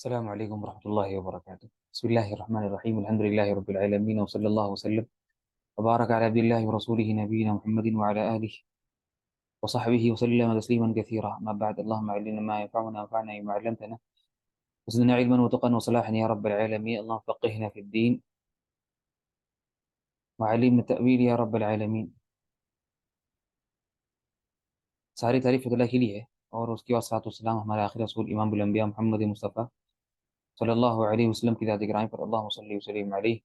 السلام عليكم ورحمة الله وبركاته. بسم الله الرحمن الرحيم. الحمد لله رب العالمين، وصلى الله وسلم وبارك على عبد الله ورسوله نبينا محمد وعلى آله وصحبه وسلم تسليما كثيرا. ما بعد، اللهم علمنا ما ينفعنا وانفعنا بما علمتنا وزدنا علما وتقا وصلاحا يا رب العالمين. اللهم فقهنا في الدين وعلمنا التأويل يا رب العالمين. ساری تعریف اللہ کے لیے ہے، اور اس کی والصلاة والسلام ہمارے آخری رسول امام الانبیاء محمد مصطفیٰ صلی اللہ علیہ وسلم کی ذات گرامی پر اللہم صلی وسلم علیہ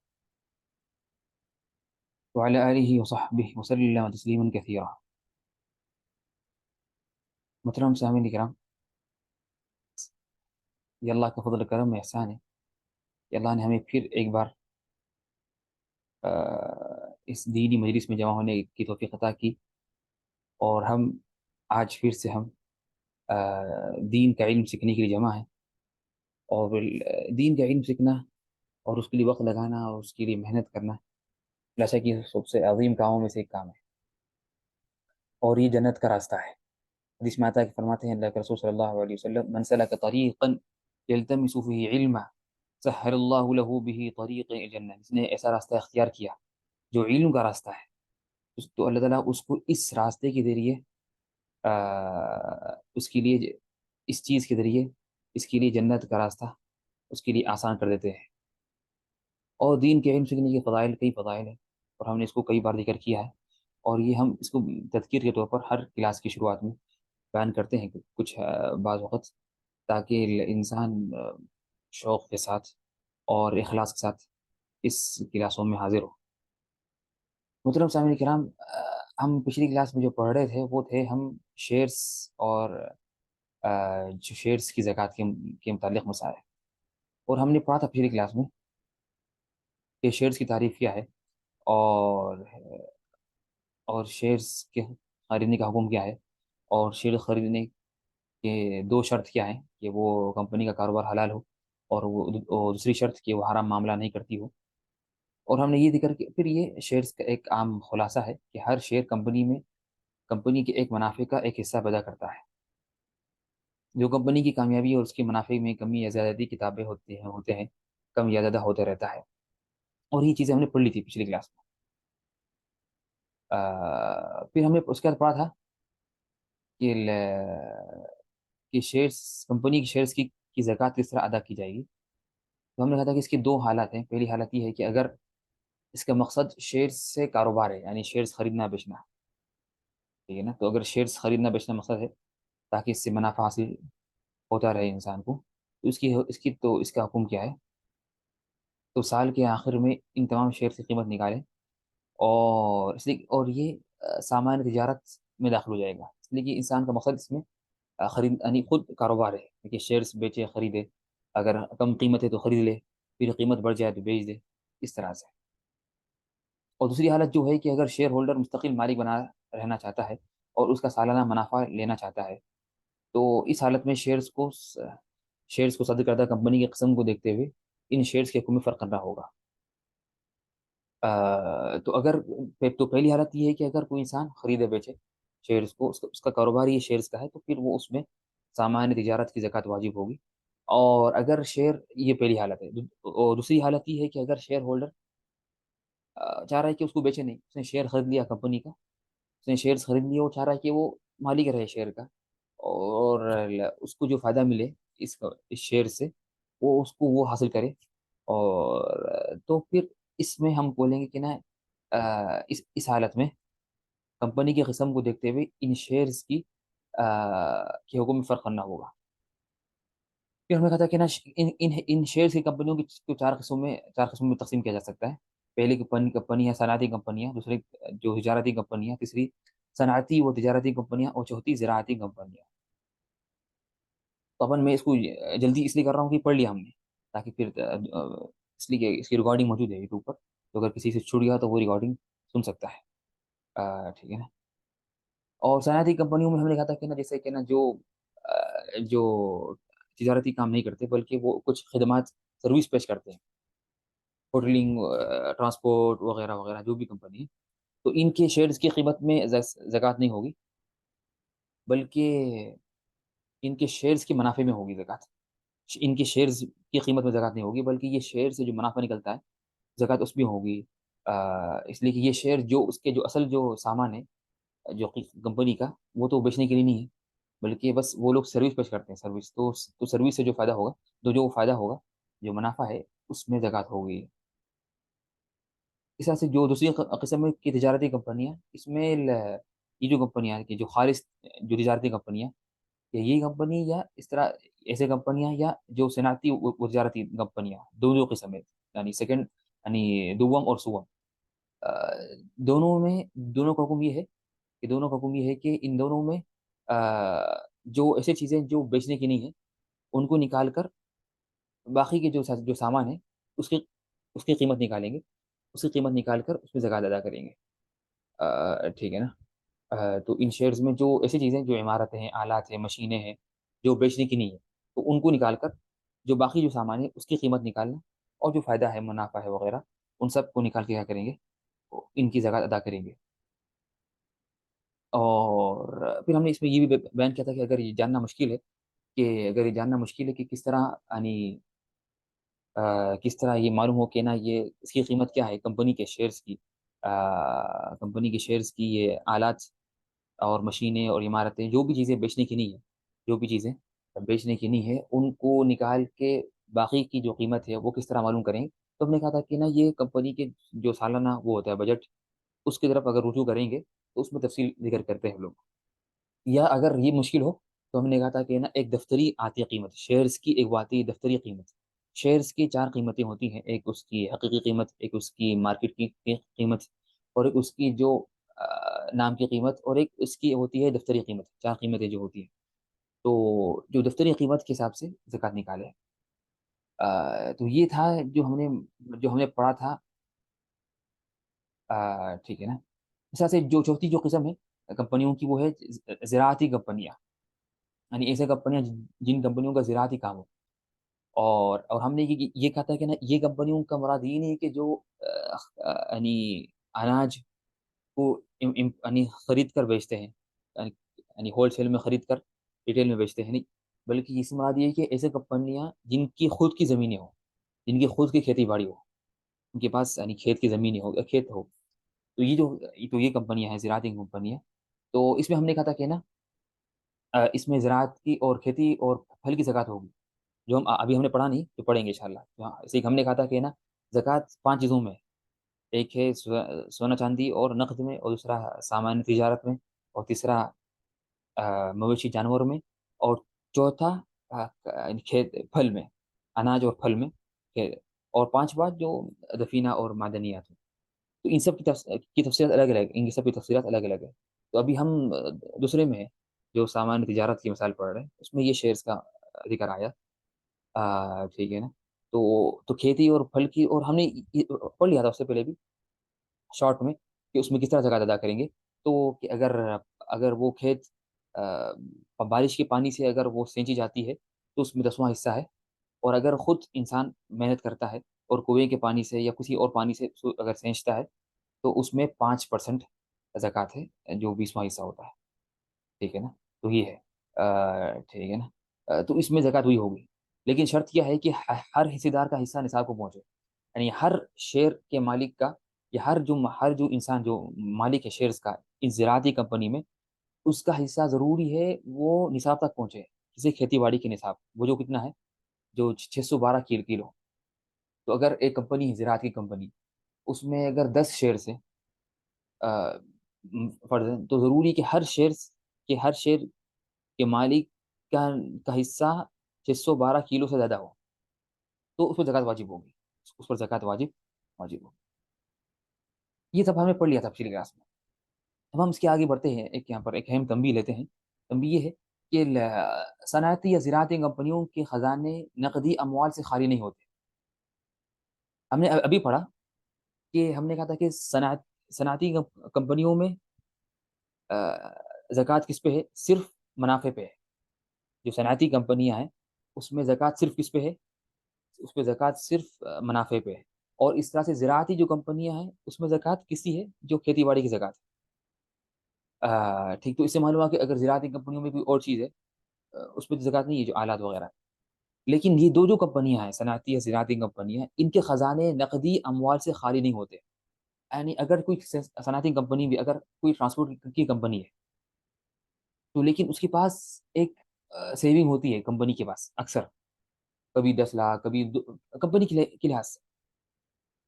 وعلى آله وصحبه وسلم تسلیما كثيرا. محترم سامعین کرام، یہ اللہ کا فضل کرم و احسان ہے کہ اللہ نے ہمیں پھر ایک بار اس دینی مجلس میں جمع ہونے کی توفیق عطا کی، اور ہم آج پھر سے ہم دین کا علم سیکھنے کے لیے جمع ہیں. اور دین کا علم سیکھنا اور اس کے لیے وقت لگانا اور اس کے لیے محنت کرنا جیسا کہ سب سے عظیم کاموں میں سے ایک کام ہے، اور یہ جنت کا راستہ ہے. حدیث میں آتا ہے کہ فرماتے ہیں اللہ کے رسول صلی اللہ علیہ وسلم: من سلک طریقا یلتمس فیہ علما سہل اللہ لہ بہ طریق الجنہ. جس نے ایسا راستہ اختیار کیا جو علم کا راستہ ہے، تو اللہ تعالیٰ اس کو اس راستے کے ذریعے اس کے لیے اس چیز کے ذریعے اس کے لیے جنت کا راستہ اس کے لیے آسان کر دیتے ہیں. اور دین کے علم سیکھنے کے فضائل کئی فضائل ہیں، اور ہم نے اس کو کئی بار ذکر کیا ہے، اور یہ ہم اس کو تذکیر کے طور پر ہر کلاس کی شروعات میں بیان کرتے ہیں کچھ بعض وقت، تاکہ انسان شوق کے ساتھ اور اخلاص کے ساتھ اس کلاسوں میں حاضر ہو. محترم سامعین کرام، ہم پچھلی کلاس میں جو پڑھ رہے تھے وہ تھے ہم شیئرس اور جو شیئرس کی زکوٰۃ کے متعلق مسائل، اور ہم نے پڑھا تھا پچھلی کلاس میں کہ شیئرس کی تعریف کیا ہے، اور شیئرس کے خریدنے کا حکم کیا ہے، اور شیئر خریدنے کے دو شرط کیا ہیں کہ وہ کمپنی کا کاروبار حلال ہو، اور وہ دوسری شرط کہ وہ حرام معاملہ نہیں کرتی ہو. اور ہم نے یہ ذکر کہ پھر یہ شیئرس کا ایک عام خلاصہ ہے کہ ہر شیئر کمپنی کے ایک منافع کا ایک حصہ پیدا کرتا ہے. جو کمپنی کی کامیابی اور اس کے منافع میں کمی یا زیادتی کتابیں ہوتے ہیں کم یا زیادہ ہوتا رہتا ہے. اور یہ چیزیں ہم نے پڑھ لی تھی پچھلی کلاس میں. پھر ہم نے اس کے بعد پڑھا تھا کہ شیئرس کمپنی کی شیئرس کی زکوٰۃ کس طرح ادا کی جائے گی. تو ہم نے کہا تھا کہ اس کی دو حالات ہیں. پہلی حالت یہ ہے کہ اگر اس کا مقصد شیئرس سے کاروبار ہے، یعنی شیئرس خریدنا بیچنا، ٹھیک ہے نا. تو اگر شیئرس خریدنا بیچنا مقصد ہے تاکہ اس سے منافع حاصل ہوتا رہے انسان کو، تو اس کا حکم کیا ہے؟ تو سال کے آخر میں ان تمام شیئرس کی قیمت نکالیں، اور یہ سامان تجارت میں داخل ہو جائے گا، اس لیے کہ انسان کا مقصد اس میں خرید یعنی خود کاروبار ہے کہ شیئرس بیچے خریدے، اگر کم قیمت ہے تو خرید لے، پھر قیمت بڑھ جائے تو بیچ دے، اس طرح سے. اور دوسری حالت جو ہے کہ اگر شیئر ہولڈر مستقل مالک بنا رہنا چاہتا ہے اور اس کا سالانہ منافع لینا چاہتا ہے، تو اس حالت میں شیئرس کو صادر کردہ کمپنی کی قسم کو دیکھتے ہوئے ان شیئرس کے حکم میں فرق کرنا ہوگا. تو پہلی حالت یہ ہے کہ اگر کوئی انسان خریدے بیچے شیئرس کو، اس کا کاروبار یہ شیئرس کا ہے، تو پھر وہ اس میں سامان تجارت کی زکوٰۃ واجب ہوگی. اور اگر یہ پہلی حالت ہے. اور دوسری حالت یہ ہے کہ اگر شیئر ہولڈر چاہ رہا ہے کہ اس کو بیچے نہیں، اس نے شیئر خرید لیا کمپنی کا، اس نے شیئرس خرید لیا، وہ چاہ رہا ہے کہ وہ مالک رہے شیئر کا، اور اس کو جو فائدہ ملے اس شیئر سے وہ حاصل کرے. اور تو پھر اس میں ہم بولیں گے کہ نا اس حالت میں کمپنی کی قسم کو دیکھتے ہوئے ان شیئرس کے حکم میں فرق کرنا ہوگا. پھر ہم نے کہا تھا کہ نا ان شیئرس کی کمپنیوں کی چار قسموں میں تقسیم کیا جا سکتا ہے. پہلی کمپنی ہے صنعتی کمپنیاں، دوسری جو تجارتی کمپنیاں، تیسری صنعتی و تجارتی کمپنیاں، اور چوتھی زراعتی کمپنیاں. تو اپن میں اس کو جلدی اس لیے کر رہا ہوں کہ پڑھ لیا ہم نے، تاکہ پھر اس لیے کہ اس کی ریکارڈنگ موجود ہے یوٹیوب پر، تو اگر کسی سے چھوٹ گیا تو وہ ریکارڈنگ سن سکتا ہے. ٹھیک ہے نا. اور صنعتی کمپنیوں میں ہم نے کہا تھا کہ نا جیسے کہ نا جو تجارتی کام نہیں کرتے بلکہ وہ کچھ خدمات سروس پیش کرتے ہیں، ہوٹلنگ، ٹرانسپورٹ وغیرہ وغیرہ، جو بھی کمپنی ہے، تو ان کے شیئرز کی قیمت میں زکوٰۃ نہیں ہوگی، بلکہ ان کے شیئرز کے منافع میں ہوگی زکوٰۃ. ان کے شیئرز کی قیمت میں زکوٰۃ نہیں ہوگی، بلکہ یہ شیئر سے جو منافع نکلتا ہے زکوٰۃ اس میں ہوگی۔ اس لیے کہ یہ شیئر جو اس کے جو اصل جو سامان ہے جو کمپنی کا، وہ تو بیچنے کے لیے نہیں ہے، بلکہ بس وہ لوگ سروس پیش کرتے ہیں، سروس تو سروس سے جو فائدہ ہوگا، جو فائدہ ہوگا، جو منافع ہے، اس میں زکوٰۃ ہوگی۔ اس طرح سے جو دوسری قسم کی تجارتی کمپنیاں، اس میں یہ جو کمپنیاں ہیں کہ جو خالص جو تجارتی کمپنیاں، کہ یہ کمپنی یا اس طرح ایسے کمپنیاں یا جو صنعتی و تجارتی کمپنیاں، دو قسم ہے، یعنی سیکنڈ، یعنی دوم اور سوم، آ، دونوں میں، دونوں کا حکم یہ ہے کہ دونوں کا حکم یہ ہے کہ ان دونوں میں جو ایسے چیزیں جو بیچنے کی نہیں ہے، ان کو نکال کر باقی کے جو سامان ہے، اس کی اس کی قیمت نکالیں گے، اس کی قیمت نکال کر اس میں زکوٰۃ ادا کریں گے۔ ٹھیک ہے نا؟ تو ان شیئرز میں جو ایسی چیزیں جو عمارتیں ہیں، آلات ہیں، مشینیں ہیں، جو بیچنے کی نہیں ہے، تو ان کو نکال کر جو باقی جو سامان ہے اس کی قیمت نکالنا، اور جو فائدہ ہے، منافع ہے وغیرہ، ان سب کو نکال کے کیا کریں گے، ان کی زکوٰۃ ادا کریں گے۔ اور پھر ہم نے اس میں یہ بھی بیان کیا تھا کہ اگر یہ جاننا مشکل ہے، کہ کس طرح، یعنی کس طرح یہ معلوم ہو کہ نا یہ اس کی قیمت کیا ہے، کمپنی کے شیئرز کی، کمپنی کے شیئرز کی، یہ آلات اور مشینیں اور عمارتیں، جو بھی چیزیں بیچنے کی نہیں ہے، جو بھی چیزیں بیچنے کی نہیں ہے، ان کو نکال کے باقی کی جو قیمت ہے وہ کس طرح معلوم کریں گے۔ تو ہم نے کہا تھا کہ نا یہ کمپنی کے جو سالانہ وہ ہوتا ہے بجٹ، اس کی طرف اگر رجوع کریں گے تو اس میں تفصیل ذکر کرتے ہیں ہم لوگ، یا اگر یہ مشکل ہو تو ہم نے کہا تھا کہ نا ایک دفتری آتی قیمت، شیئرز کی ایک آتی دفتری قیمت، شیئرز کی چار قیمتیں ہوتی ہیں، ایک اس کی حقیقی قیمت، ایک اس کی مارکیٹ کی قیمت، اور ایک اس کی جو نام کی قیمت، اور ایک اس کی ہوتی ہے دفتری قیمت، چار قیمتیں جو ہوتی ہیں۔ تو جو دفتری قیمت کے حساب سے زکوٰۃ نکالے، تو یہ تھا جو ہم نے پڑھا تھا۔ ٹھیک ہے نا؟ اس طرح سے جو چوتھی جو قسم ہے کمپنیوں کی، وہ ہے زراعتی کمپنیاں، یعنی ایسے کمپنیاں جن کمپنیوں کا زراعتی کام ہو، اور ہم نے یہ کہا تھا کہ نا یہ کمپنیوں کا مراد یہ نہیں ہے کہ جو یعنی اناج کو یعنی خرید کر بیچتے ہیں، یعنی ہول سیل میں خرید کر ریٹیل میں بیچتے ہیں، نہیں، بلکہ اس سے مراد یہ ہے کہ ایسے کمپنیاں جن کی خود کی زمینیں ہوں، جن کی خود کی کھیتی باڑی ہو، ان کے پاس یعنی کھیت کی زمینیں ہو یا کھیت ہو، تو یہ کمپنیاں ہیں زراعتی کمپنیاں۔ تو اس میں ہم نے کہا تھا کہ نا اس میں زراعت کی اور کھیتی اور پھل کی زکوٰۃ ہوگی، جو ہم ابھی ہم نے پڑھا نہیں، جو پڑھیں گے انشاءاللہ۔ اسی ہم نے کہا تھا کہ نا زکوٰۃ پانچ چیزوں میں، ایک ہے سونا چاندی اور نقد میں، اور دوسرا سامان تجارت میں، اور تیسرا مویشی جانور میں، اور چوتھا کھیت پھل میں، اناج اور پھل میں، اور پانچ بات جو دفینہ اور معدنیات ہیں۔ تو ان سب کی تفصیلات الگ الگ، ان کی سب کی تفصیلات الگ الگ ہے۔ تو ابھی ہم دوسرے میں ہے، جو سامان تجارت کی مثال پڑھ رہے ہیں، اس میں یہ شیئرز کا ذکر آیا۔ ٹھیک ہے نا؟ تو کھیتی اور پھل کی، اور ہم نے پڑھ لیا تھا اس سے پہلے بھی شارٹ میں، کہ اس میں کس طرح زکوٰۃ ادا کریں گے۔ تو کہ اگر وہ کھیت بارش کے پانی سے اگر وہ سینچی جاتی ہے تو اس میں 10واں حصہ ہے، اور اگر خود انسان محنت کرتا ہے اور کنویں کے پانی سے یا کسی اور پانی سے اگر سینچتا ہے تو اس میں 5% زکوٰۃ ہے، جو 20واں حصہ ہوتا ہے۔ ٹھیک ہے نا؟ تو یہ ہے، ٹھیک ہے نا؟ تو اس میں زکوٰۃ ہوئی ہوگی، لیکن شرط کیا ہے کہ ہر حصے دار کا حصہ نصاب کو پہنچے، یعنی ہر شیئر کے مالک کا، یا ہر جو انسان جو مالک ہے شیئرز کا اس زراعتی کمپنی میں، اس کا حصہ ضروری ہے وہ نصاب تک پہنچے، جسے کھیتی باڑی کے نصاب، وہ جو کتنا ہے، جو 612 کلو۔ تو اگر ایک کمپنی ہے زراعت کی کمپنی، اس میں اگر 10 شیئرز ہیں، فرض ہے، تو ضروری کہ ہر شیئر کے مالک کا حصہ 612 کلو سے زیادہ ہو، تو اس پر زکوٰۃ واجب ہوگی، اس پر زکوٰۃ واجب ہوگی۔ یہ سب ہم نے پڑھ لیا تھا پچھلی کلاس میں۔ اب ہم اس کے آگے بڑھتے ہیں، یہاں پر ایک اہم تنبیہ لیتے ہیں۔ تنبیہ یہ ہے کہ صنعتی یا زراعتی کمپنیوں کے خزانے نقدی اموال سے خالی نہیں ہوتے۔ ہم نے ابھی پڑھا کہ ہم نے کہا تھا کہ صنعتی کمپنیوں میں زکوٰۃ کس پہ ہے؟ صرف منافع پہ ہے۔ جو صنعتی کمپنیاں ہیں اس میں زکوٰۃ صرف کس پہ ہے؟ اس پہ زکوٰۃ صرف منافع پہ ہے۔ اور اس طرح سے زراعتی جو کمپنیاں ہیں اس میں زکوٰۃ کسی ہے؟ جو کھیتی باڑی کی زکوٰۃ ہے۔ ٹھیک، تو اس سے معلوم ہوا کہ اگر زراعتی کمپنیوں میں کوئی اور چیز ہے، اس پہ زکوٰۃ نہیں ہے، جو آلات وغیرہ۔ لیکن یہ دو جو کنپنیاں ہیں، صنعتی یا صنعتی کنپنیاں، ان کے خزانے نقدی اموال سے خالی نہیں ہوتے. یعنی اگر کوئی صنعتی کمپنی بھی، اگر کوئی ٹرانسپورٹ کی کمپنی ہے، تو لیکن اس کے پاس ایک سیونگ ہوتی ہے کمپنی کے پاس اکثر، کبھی 10 لاکھ، کبھی کمپنی کے لحاظ سے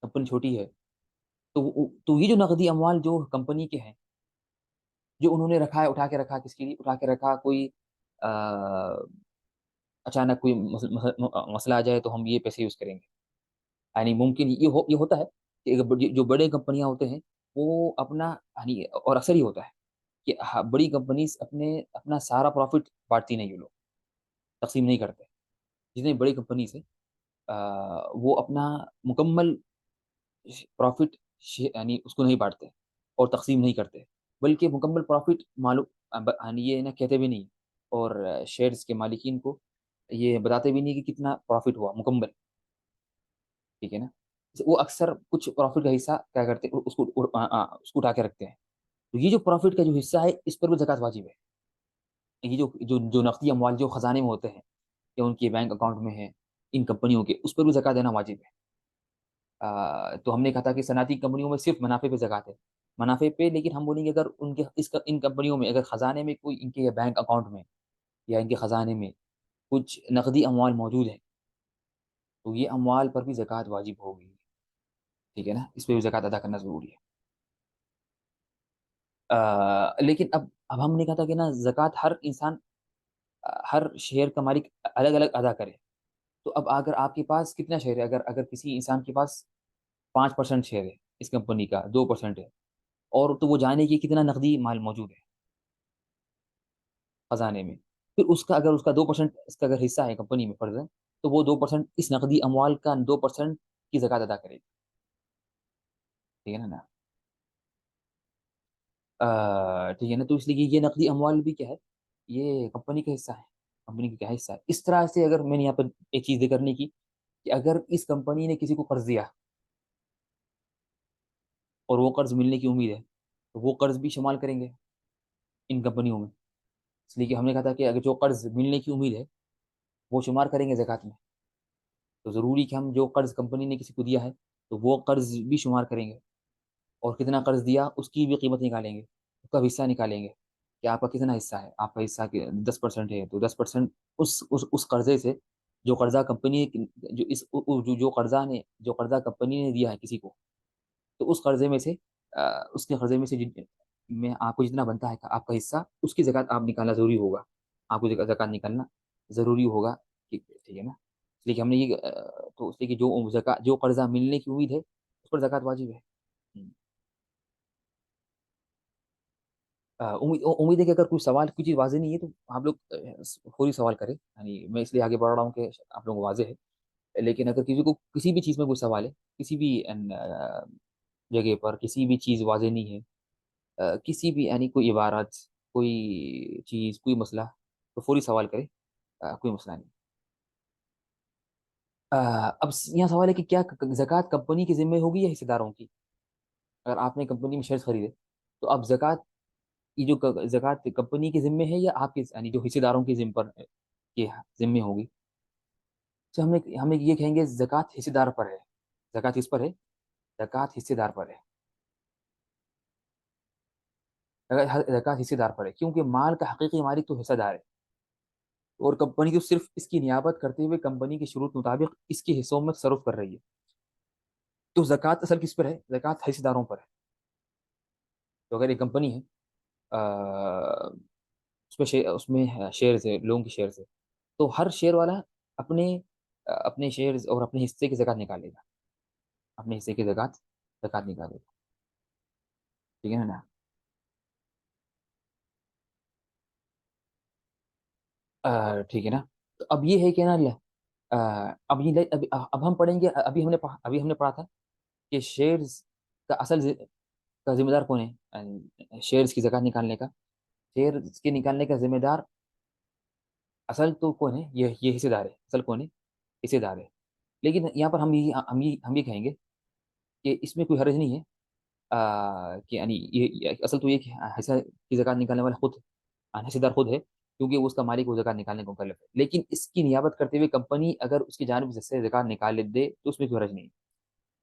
کمپنی چھوٹی ہے، تو یہ جو نقدی اموال جو کمپنی کے ہیں، جو انہوں نے رکھا ہے، اٹھا کے رکھا، کس کے لیے اٹھا کے رکھا؟ کوئی آ، اچانک کوئی مسئلہ آ جائے تو ہم یہ پیسے یوز کریں گے. یعنی ممکن یہ ہوتا ہے کہ جو بڑے کمپنیاں ہوتے ہیں، وہ اپنا، یعنی اور اکثر ہی ہوتا ہے کہ بڑی کمپنیز اپنا سارا پروفٹ بانٹتی نہیں، وہ لوگ تقسیم نہیں کرتے. جتنی بڑی کمپنیز ہیں، وہ اپنا مکمل پروفٹ یعنی اس کو نہیں بانٹتے اور تقسیم نہیں کرتے، بلکہ مکمل پروفٹ معلوم، یعنی یہ نہ کہتے بھی نہیں، اور شیئرز کے مالکین کو یہ بتاتے بھی نہیں کہ کتنا پروفٹ ہوا مکمل. ٹھیک ہے نا؟ وہ اکثر کچھ پروفٹ کا حصہ کیا کرتے ہیں، اس کو اٹھا کے رکھتے ہیں. تو یہ جو پروفٹ کا جو حصہ ہے، اس پر بھی زکوٰۃ واجب ہے. یہ جو نقدی اموال جو خزانے میں ہوتے ہیں یا ان کے بینک اکاؤنٹ میں ہیں ان کمپنیوں کے، اس پر بھی زکوٰۃ دینا واجب ہے. تو ہم نے کہا تھا کہ صنعتی کمپنیوں میں صرف منافع پہ زکوٰۃ ہے، منافع پہ. لیکن ہم بولیں گے اگر ان کمپنیوں میں اگر خزانے میں کوئی، ان کے بینک اکاؤنٹ میں یا ان کے خزانے میں کچھ نقدی اموال موجود ہیں، تو یہ اموال پر بھی زکوٰۃ واجب ہوگی. ٹھیک ہے نا؟ اس پہ بھی زکوٰۃ ادا کرنا ضروری ہے. لیکن اب ہم نے کہا تھا کہ نا زکوٰۃ ہر انسان، ہر شیئر کا مالک الگ الگ ادا کرے. تو اب اگر آپ کے پاس کتنا شیئر ہے، اگر کسی انسان کے پاس 5% شیئر ہے اس کمپنی کا، 2% ہے، اور تو وہ جانے کہ کتنا نقدی مال موجود ہے خزانے میں، پھر اگر اس کا 2% اس کا اگر حصہ ہے کمپنی میں فرض ہے، تو وہ 2% اس نقدی اموال کا 2% کی زکوٰۃ ادا کرے گا. ٹھیک ہے نا؟ ٹھیک ہے نا؟ تو اس لیے یہ نقدی اموال بھی کیا ہے، یہ کمپنی کا حصہ ہے. کمپنی کا کیا حصہ ہے. اس طرح سے اگر میں نے یہاں پر ایک چیز ذکر کرنے کی کہ اگر اس کمپنی نے کسی کو قرض دیا اور وہ قرض ملنے کی امید ہے، تو وہ قرض بھی شمال کریں گے ان کمپنیوں میں. اس لیے کہ ہم نے کہا تھا کہ اگر جو قرض ملنے کی امید ہے وہ شمار کریں گے زکوٰۃ میں. تو ضروری کہ ہم جو قرض کمپنی نے کسی کو دیا ہے تو وہ قرض بھی شمار کریں گے، اور کتنا قرض دیا اس کی بھی قیمت نکالیں گے، اس کا حصہ نکالیں گے کہ آپ کا کتنا حصہ ہے. آپ کا حصہ 10% ہے، تو 10% اس قرضے سے، جو قرضہ کمپنی، جو قرضہ کمپنی نے دیا ہے کسی کو، تو اس قرضے میں سے، اس کے قرضے میں سے میں آپ کو جتنا بنتا ہے آپ کا حصہ، اس کی زکوٰۃ آپ نکالنا ضروری ہوگا. آپ کو زکوٰۃ نکالنا ضروری ہوگا. ٹھیک ہے نا؟ اس لیے کہ ہم نے یہ تو اس لیے کہ جو قرضہ ملنے کی امید ہے اس پر زکوٰۃ واجب ہے. امید ہے کہ اگر کوئی سوال، کوئی چیز واضح نہیں ہے، تو آپ لوگ فوری سوال کریں. یعنی میں اس لیے آگے بڑھ رہا ہوں کہ آپ لوگوں کو واضح ہے. لیکن اگر کسی کو کسی بھی چیز میں کوئی سوال ہے، کسی بھی جگہ پر کسی بھی چیز واضح نہیں ہے، کسی بھی یعنی کوئی عبارت، کوئی چیز، کوئی مسئلہ، تو فوری سوال کرے. کوئی مسئلہ نہیں. اب یہاں سوال ہے کہ کیا زکوٰۃ کمپنی کے ذمہ ہوگی یا حصے داروں کی؟ اگر آپ نے کمپنی میں شیئرز خریدے، تو اب زکوٰۃ، یہ جو زکوٰۃ کمپنی کے ذمہ ہے یا آپ کے، یعنی جو حصے داروں کے ذمہ پر کے ذمہ ہوگی؟ تو ہم یہ کہیں گے زکوٰۃ حصے دار پر ہے. زکوٰۃ کس پر ہے؟ زکوٰۃ حصے دار پر ہے. زکوٰۃ حصے دار پر ہے کیونکہ مال کا حقیقی مالک تو حصہ دار ہے، اور کمپنی تو صرف اس کی نیابت کرتے ہوئے کمپنی کے شروط مطابق اس کے حصوں میں تصرف کر رہی ہے. تو زکوٰۃ اصل کس پر ہے؟ زکوٰۃ حصے داروں پر ہے. تو اگر ایک کمپنی ہے، اس میں شیئرز ہے، لوگوں کے شیئرز ہے، تو ہر شیئر والا اپنے اپنے شیئرز اور اپنے حصے کی زکوٰۃ نکالے گا. اپنے حصے کی زکوٰۃ نکالے گا. ٹھیک ہے نا؟ ٹھیک ہے نا؟ تو اب یہ ہے کہ نا، اب ہم پڑھیں گے. ابھی ہم نے پڑھا تھا کہ شیئرز کا کا ذمہ دار کون ہے؟ شیئرز کی زکوٰۃ نکالنے کا، شیئرز کے نکالنے کا ذمہ دار اصل تو کون ہے؟ یہ حصے دار ہے. اصل کون ہے؟ حصے دار ہے. لیکن یہاں پر ہم یہ کہیں گے کہ اس میں کوئی حرج نہیں ہے. کہ یعنی اصل تو یہ کہ حصہ کی زکوٰۃ نکالنے والا خود حصے دار خود ہے. کیونکہ وہ اس کا مالک وہ زکات نکالنے کو مکلف ہے. لیکن اس کی نیابت کرتے ہوئے کمپنی اگر اس کی جانب سے زکات نکال دے تو اس میں کوئی حرج نہیں ہے.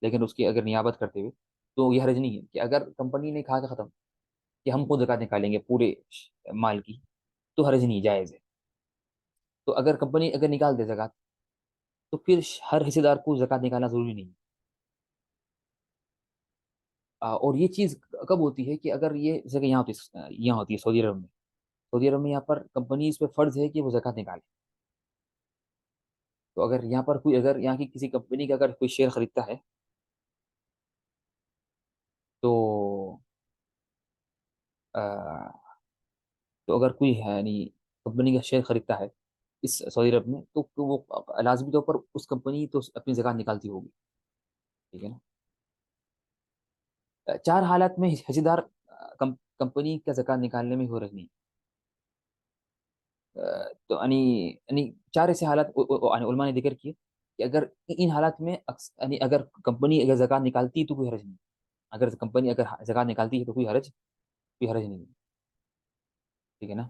لیکن اس کی اگر نیابت کرتے ہوئے تو یہ حرج نہیں ہے کہ اگر کمپنی نے کہا کہ ختم کہ ہم خود زکات نکالیں گے پورے مال کی, تو حرج نہیں, جائز ہے. تو اگر کمپنی اگر نکال دے زکات تو پھر ہر حصے دار کو زکات نکالنا ضروری نہیں ہے. اور یہ چیز کب ہوتی ہے کہ اگر یہ جیسے کہ یہاں ہوتی ہے سعودی عرب میں. سعودی عرب میں یہاں پر کمپنیز پہ فرض ہے کہ وہ زکات نکالے. تو اگر یہاں پر کوئی اگر یہاں کی کسی کمپنی کا اگر کوئی شیئر خریدتا ہے تو آ، تو اگر کوئی ہے یعنی کمپنی کا شیئر خریدتا ہے اس سعودی عرب میں تو وہ لازمی طور پر اس کمپنی تو اپنی زکات نکالتی ہوگی. ٹھیک ہے نا. چار حالات میں حصے دار کمپنی کا زکات نکالنے میں ہو رہی نہیں. تو یعنی چار ایسے حالات یعنی علماء نے ذکر کیے کہ اگر ان حالات میں یعنی اگر کمپنی اگر زکات نکالتی ہے تو کوئی حرج نہیں. اگر کمپنی اگر زکات نکالتی ہے تو کوئی حرج نہیں ہے. ٹھیک ہے نا.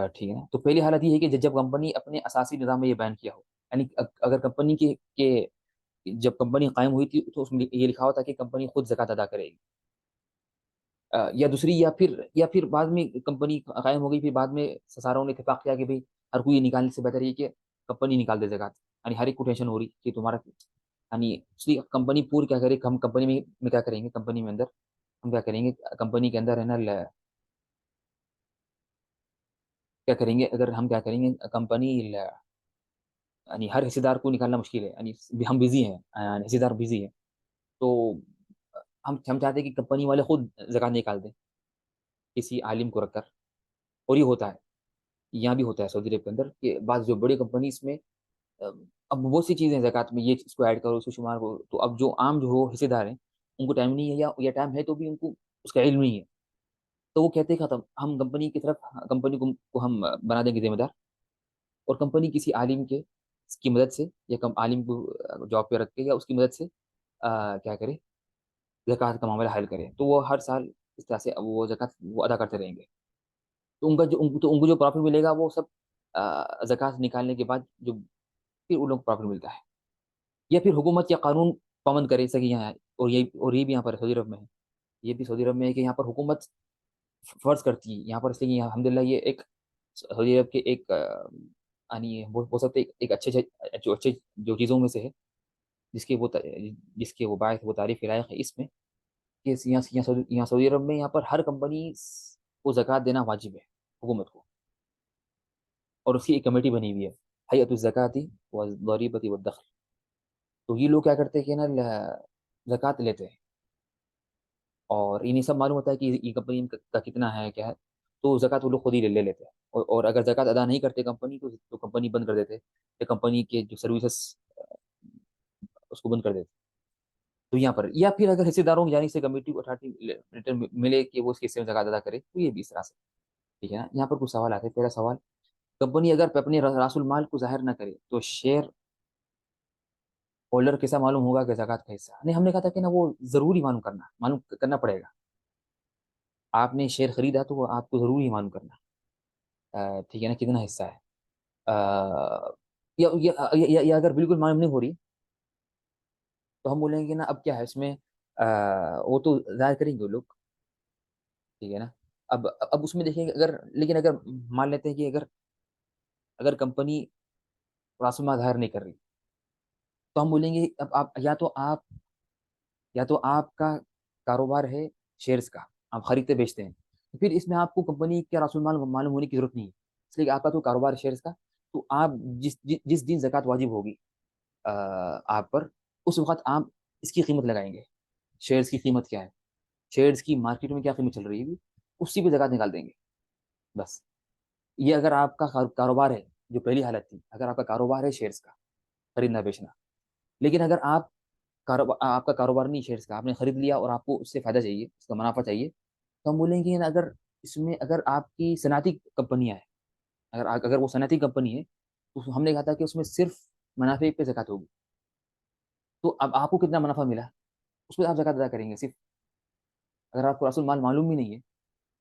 ٹھیک ہے نا. تو پہلی حالت یہ ہے کہ جب کمپنی اپنے اساسی نظام میں یہ بیان کیا ہو, یعنی اگر کمپنی کے جب کمپنی قائم ہوئی تھی تو اس میں یہ لکھا ہوا تھا کہ کمپنی خود زکات ادا کرے گی. یا دوسری یا پھر بعد میں کمپنی قائم ہو گئی, پھر بعد میں سساروں نے اتفاق کیا کہ بھائی ہر کوئی یہ نکالنے سے بہتر ہے کہ کمپنی نکال دے زکات. یعنی ہر ایک کو ٹینشن ہو رہی کہ تمہارا یعنی اس لیے کمپنی پوری کیا کرے, ہم کمپنی میں کیا کریں گے, کمپنی میں اندر ہم کیا کریں گے, کمپنی کے اندر ہے نا کیا کریں گے, اگر ہم کیا کریں گے کمپنی یعنی ہر حصے دار کو نکالنا مشکل ہے, یعنی ہم بزی ہیں, حصے دار بزی ہیں. تو ہم چاہتے ہیں کہ کمپنی والے خود زکات نکال دیں کسی عالم کو رکھ کر. اور یہ ہوتا ہے, یہاں بھی ہوتا ہے سعودی عرب کے اندر کہ بعض جو بڑی کمپنیز میں اب بہت سی چیزیں زکات میں یہ اس کو ایڈ کرو اس کو شمار کرو, تو اب جو عام جو ہو حصے دار ہیں ان کو ٹائم نہیں ہے, یا ٹائم ہے تو بھی ان کو اس کا علم نہیں ہے. تو وہ کہتے ہیں ختم, ہم کمپنی کی طرف کمپنی کو ہم بنا دیں گے ذمہ دار, اور کمپنی کسی عالم کے اس کی مدد سے یا کم عالم کو جاب پہ رکھ کے یا اس کی مدد سے کیا کرے, زکات کا معاملہ حل کرے. تو وہ ہر سال اس طرح سے وہ زکات وہ ادا کرتے رہیں گے. تو ان کو جو پروفٹ ملے گا وہ سب زکات نکالنے کے بعد جو پھر ان لوگوں کو پروفٹ ملتا ہے. یا پھر حکومت یا قانون پابند کرے سکے یہاں. اور یہ بھی یہاں پر سعودی عرب میں ہے, یہ بھی سعودی عرب میں ہے کہ یہاں پر حکومت فرض کرتی ہے یہاں پر, اس لیے الحمد للہ یہ ایک سعودی عرب کے ایک یعنی بول سکتے ہیں ایک اچھے جو چیزوں میں سے ہے جس کے وہ باعث وہ تعریف کے لائق ہے اس میں کہ یہاں سعودی عرب میں یہاں پر ہر کمپنی کو زکات دینا واجب ہے حکومت کو. اور اس کی ایک کمیٹی بنی ہوئی ہے, حیۃ الزکاۃ والضریبۃ والدخل. تو یہ لوگ کیا کرتے ہیں کہ نا زکات لیتے ہیں, اور انہیں سب معلوم ہوتا ہے کہ یہ کمپنی کا کتنا ہے کیا ہے, تو زکات وہ لوگ خود ہی لے لیتے ہیں. اور اگر زکات ادا نہیں کرتے کمپنی تو کمپنی بند کر دیتے, یا کمپنی کے جو سروسز اس کو بند کر دیتے. تو یہاں پر یا پھر اگر حصے داروں کی جانب سے کمیٹی کو اتھارٹی ملے کہ وہ اس کے حصے میں زکات ادا کرے تو یہ بھی اس طرح سے. ٹھیک ہے نا. یہاں پر کچھ سوال آتے ہیں. پہلا سوال, کمپنی اگر اپنے راس المال کو ظاہر نہ کرے تو شیئر ہولڈر کیسا معلوم ہوگا کہ زکات کا حصہ نہیں. ہم نے کہا تھا کہ نا وہ ضروری معلوم کرنا پڑے گا. آپ نے شیئر خریدا تو وہ آپ کو ضروری معلوم کرنا. ٹھیک ہے نا, کتنا حصہ ہے. یا اگر بالکل معلوم نہیں ہو رہی تو ہم بولیں گے نا اب کیا ہے اس میں, وہ تو ظاہر کریں گے وہ لوگ. ٹھیک ہے نا. اب اس میں دیکھیں گے لیکن اگر مان لیتے ہیں کہ اگر کمپنی راس المال ظاہر نہیں کر رہی تو ہم بولیں گے اب آپ یا تو آپ کا کاروبار ہے شیئرز کا, آپ خریدتے بیچتے ہیں, تو پھر اس میں آپ کو کمپنی کے راس المال معلوم ہونے کی ضرورت نہیں ہے. اس لیے کہ آپ کا تو کاروبار ہے شیئرز کا, تو آپ جس دن زکات واجب ہوگی آپ پر, اس وقت آپ اس کی قیمت لگائیں گے. شیئرز کی قیمت کیا ہے, شیئرز کی مارکیٹ میں کیا قیمت چل رہی ہے, اسی پہ زکات نکال دیں گے بس. یہ اگر آپ کا کاروبار ہے, جو پہلی حالت تھی, اگر آپ کا کاروبار ہے شیئرز کا خریدنا بیچنا. لیکن اگر آپ کا کاروبار نہیں شیئرز کا, آپ نے خرید لیا اور آپ کو اس سے فائدہ چاہیے, اس کا منافع چاہیے, تو ہم بولیں گے اگر اس میں اگر آپ کی صنعتی کمپنیاں ہیں, اگر وہ صنعتی کمپنی ہے تو ہم نے کہا تھا کہ اس میں صرف منافع پہ زکات ہوگی. تو اب آپ کو کتنا منافع ملا اس پہ آپ زکات ادا کریں گے صرف. اگر آپ کو اصل مال معلوم بھی نہیں ہے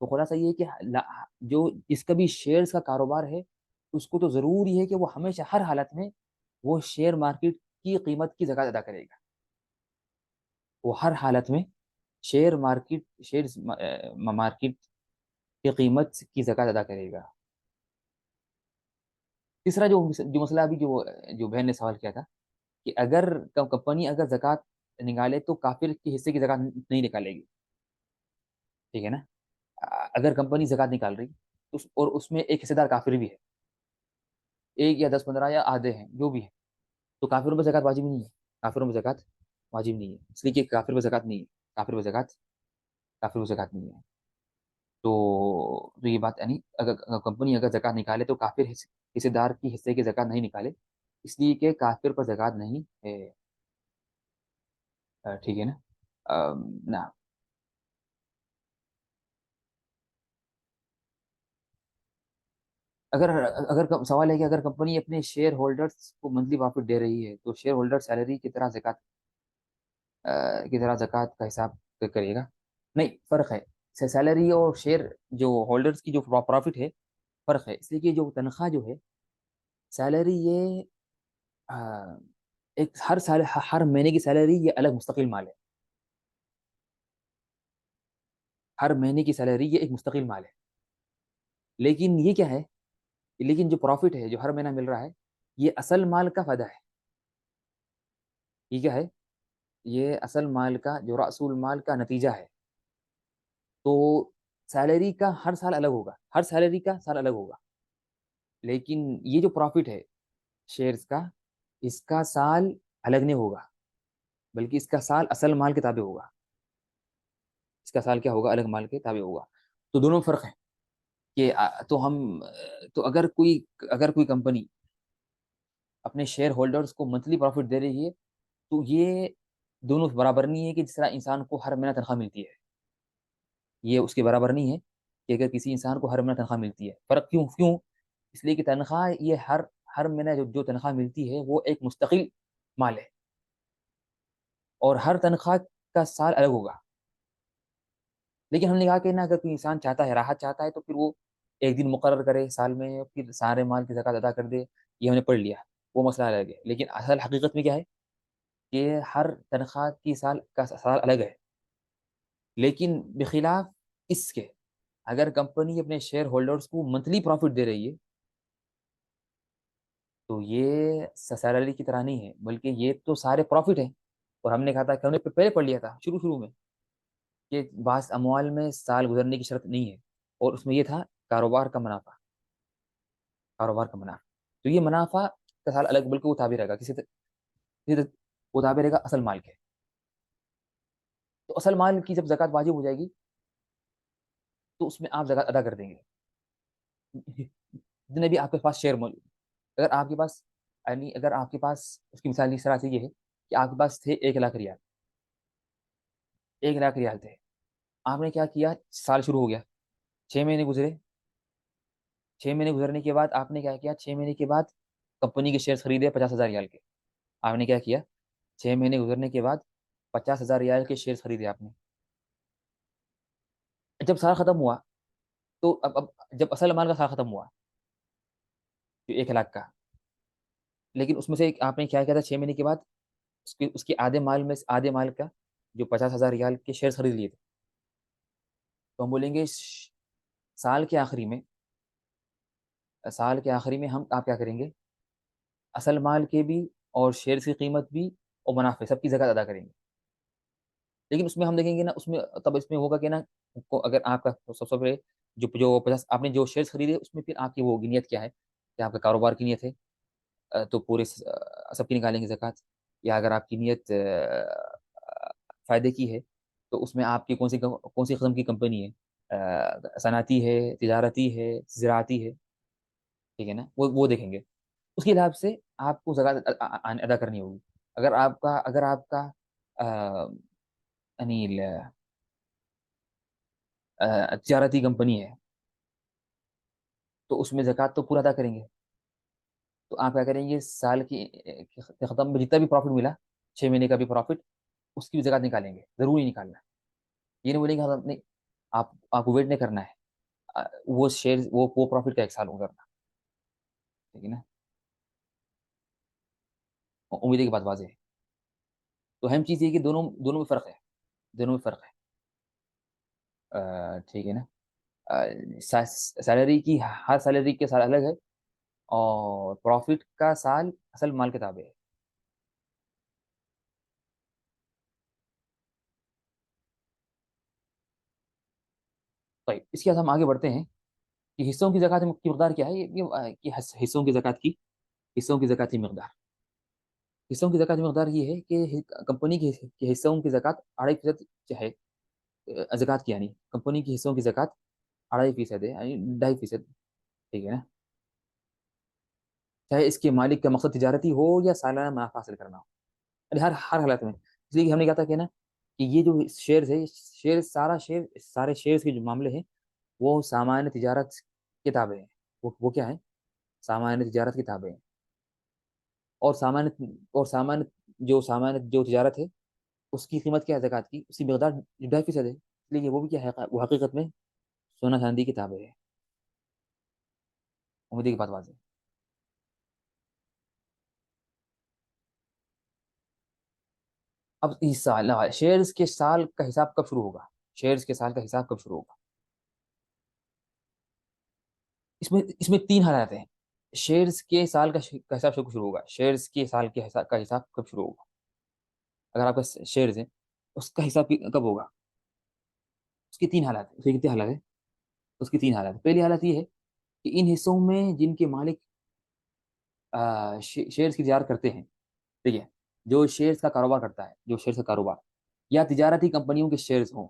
تو خلاصہ یہ ہے کہ جو جس کا بھی شیئرز کا کاروبار ہے اس کو تو ضروری ہے کہ وہ ہمیشہ ہر حالت میں وہ شیئر مارکیٹ کی قیمت کی زکوٰۃ ادا کرے گا. وہ ہر حالت میں شیئر مارکیٹ کی قیمت کی زکوٰۃ ادا کرے گا. تیسرا جو مسئلہ ابھی جو بہن نے سوال کیا تھا کہ اگر کمپنی اگر زکوٰۃ نکالے تو کافر کے حصے کی زکوٰۃ نہیں نکالے گی. ٹھیک ہے نا. اگر کمپنی زکوٰۃ نکال رہی اور اس میں ایک حصے دار کافر بھی ہے، ایک یا 10 15 یا آدھے ہیں جو بھی ہے، تو کافروں پہ زکوٰۃ واجب نہیں ہے. کافروں پہ زکوٰۃ واجب نہیں ہے، اس لیے کہ کافر پہ زکوٰۃ نہیں ہے. کافر پہ زکوٰۃ کافر پہ زکوٰۃ نہیں ہے. تو یہ بات یعنی اگر کمپنی اگر زکوٰۃ نکالے تو کافر حصے دار کی حصے کی زکوٰۃ نہیں نکالے، اس لیے کہ کافر پر زکوٰۃ نہیں ہے. ٹھیک ہے نا. نہ اگر اگر سوال ہے کہ اگر کمپنی اپنے شیئر ہولڈرز کو منتھلی پروفٹ دے رہی ہے تو شیئر ہولڈر سیلری کی طرح زکوٰۃ کا حساب کرے گا. نہیں، فرق ہے. سیلری اور شیئر جو ہولڈرز کی جو پروفٹ ہے فرق ہے. اس لیے کہ جو تنخواہ جو ہے سیلری یہ ایک ہر سال ہر مہینے کی سیلری یہ الگ مستقل مال ہے. ہر مہینے کی سیلری یہ ایک مستقل مال ہے. لیکن یہ کیا ہے، لیکن جو پروفٹ ہے جو ہر مہینہ مل رہا ہے یہ اصل مال کا فائدہ ہے. یہ کیا ہے، یہ اصل مال کا جو رأس المال کا نتیجہ ہے. تو سیلری کا ہر سال الگ ہوگا، ہر سیلری کا سال الگ ہوگا. لیکن یہ جو پروفٹ ہے شیئرز کا، اس کا سال الگ نہیں ہوگا، بلکہ اس کا سال اصل مال کے تابع ہوگا. اس کا سال کیا ہوگا، الگ مال کے تابع ہوگا. تو دونوں فرق ہے کہ تو اگر کوئی کمپنی اپنے شیئر ہولڈرز کو منتھلی پروفٹ دے رہی ہے تو یہ دونوں برابر نہیں ہے کہ جس طرح انسان کو ہر مہینہ تنخواہ ملتی ہے. یہ اس کے برابر نہیں ہے کہ اگر کسی انسان کو ہر مہینہ تنخواہ ملتی ہے. فرق کیوں؟ اس لیے کہ تنخواہ یہ ہر مہینہ جو تنخواہ ملتی ہے وہ ایک مستقل مال ہے اور ہر تنخواہ کا سال الگ ہوگا. لیکن ہم نے کہا کہ نا اگر کوئی انسان چاہتا ہے، راحت چاہتا ہے، تو پھر وہ ایک دن مقرر کرے سال میں پھر سارے مال کی زکوٰۃ ادا کر دے. یہ ہم نے پڑھ لیا، وہ مسئلہ الگ ہے. لیکن اصل حقیقت میں کیا ہے کہ ہر تنخواہ کی سال کا سال الگ ہے. لیکن بخلاف اس کے اگر کمپنی اپنے شیئر ہولڈرز کو منتھلی پروفٹ دے رہی ہے تو یہ سیلری کی طرح نہیں ہے، بلکہ یہ تو سارے پروفٹ ہیں. اور ہم نے کہا تھا کہ ہم نے پہلے پڑھ لیا تھا شروع میں کہ بعض اموال میں سال گزرنے کی شرط نہیں ہے، اور اس میں یہ تھا کاروبار کا منافع. کاروبار کا منافع تو یہ منافع کا سال الگ، بلکہ وہ تابع رہے گا وہ تابع رہے گا اصل مال کے. تو اصل مال کی جب زکوٰۃ واجب ہو جائے گی تو اس میں آپ زکوٰۃ ادا کر دیں گے. جتنے بھی آپ کے پاس شیئر موجود، اگر آپ کے پاس یعنی اگر آپ کے پاس اس کی مثال اس طرح سے یہ ہے کہ آپ کے پاس تھے 1 لاکھ ریال. 1 لاکھ ریال تھے. آپ نے کیا کیا، سال شروع ہو گیا، 6 مہینے گزرے. 6 مہینے گزرنے کے بعد آپ نے کیا کیا، 6 مہینے کے بعد کمپنی کے شیئر خریدے 50,000 ریال کے. آپ نے کیا کیا، 6 مہینے گزرنے کے بعد 50,000 ریال کے شیئر خریدے آپ نے. جب سال ختم ہوا تو اب جب اصل مال کا سال ختم ہوا جو 1 لاکھ کا، لیکن اس میں سے آپ نے کیا کیا تھا 6 مہینے کے بعد اس کے آدھے مال کا جو 50,000 ریال کے شیئر خرید لیے تھے. تو ہم بولیں گے سال کے آخری میں ہم آپ کیا کریں گے، اصل مال کے بھی اور شیئر کی قیمت بھی اور منافع سب کی زکوٰۃ ادا کریں گے. لیکن اس میں ہم دیکھیں گے نا، اس میں ہوگا کہ نا اگر آپ کا سب سے پہلے جو 50 آپ نے جو شیئر خریدے اس میں پھر آپ کی وہ نیت کیا ہے کہ آپ کا کاروبار کی نیت ہے تو پورے سب کی نکالیں گے زکوٰۃ. یا اگر آپ کی نیت فائدے کی ہے تو اس میں آپ کی کون سی قسم کی کمپنی ہے، صنعتی ہے، تجارتی ہے، زراعتی ہے. ٹھیک ہے نا، وہ دیکھیں گے. اس کے حساب سے آپ کو زکوٰۃ ادا کرنی ہوگی. اگر آپ کا یعنی تجارتی کمپنی ہے تو اس میں زکوٰۃ تو پورا ادا کریں گے. تو آپ کیا کریں گے، سال کی ختم میں جتنا بھی پروفٹ ملا، 6 مہینے کا بھی پروفٹ، اس کی بھی زکوٰۃ نکالیں گے. ضروری نکالنا، یہ نہیں بولیں گے نہیں آپ کو ویٹ نہیں کرنا ہے وہ شیئر وہ پروفٹ کا 1 سال گزرنا. ٹھیک ہے نا. امید ہے کہ بات واضح ہے. تو اہم چیز یہ کہ دونوں دونوں میں فرق ہے. دونوں میں فرق ہے. ٹھیک ہے نا. سیلری کی ہر سیلری کے سال الگ ہے اور پروفٹ کا سال اصل مال کے تابع ہے. طيب اس کے بعد ہم آگے بڑھتے ہیں کہ حصوں کی زکات کی مقدار کیا ہے. کہ حصوں کی زکات کی حصوں کی زکات کی مقدار. حصوں کی زکات کی مقدار یہ ہے کہ کمپنی کے حصوں کی زکات 2.5% چاہے زکات کی یعنی کمپنی کے حصوں کی زکات 2.5% ہے یعنی 2.5%. ٹھیک ہے نا. چاہے اس کے مالک کا مقصد تجارتی ہو یا سالانہ منافع حاصل کرنا ہو. یعنی ہر حالت میں. اس لیے کہ ہم نے کہا تھا کہ نا کہ یہ جو شیئرز ہے سارے شیئرز کے جو معاملے ہیں وہ سامان تجارت کتابیں ہیں. وہ کیا ہے؟ سامان تجارت کتابیں ہیں. اور سامان جو تجارت ہے اس کی قیمت کیا ہے زکات کی؟ اس کی مقدار 2.5% ہے. اس لیے وہ بھی کیا ہے؟ وہ حقیقت میں سونا چاندی کتابیں ہے. امید کی بات واضح ہے. اب اس سال شیئرز کے سال کا حساب کب شروع ہوگا؟ شیئرز کے سال کا حساب کب شروع ہوگا؟ اس میں 3 حالات ہیں. شیئرز کے سال کا حساب کب شروع ہوگا؟ شیئرز کے سال کا حساب کب شروع ہوگا؟ اگر آپ کا شیئرز ہے اس کا حساب کب ہوگا؟ اس کی 3 حالات ہیں. اس کی کتنی حالات ہے؟ اس کی 3 حالات. پہلی حالت یہ ہے کہ ان حصوں میں جن کے مالک شیئرز کی تجارت کرتے ہیں. ٹھیک ہے. جو شیئرز کا کاروبار کرتا ہے جو شیئرز کا کاروبار یا تجارتی کمپنیوں کے شیئرز ہوں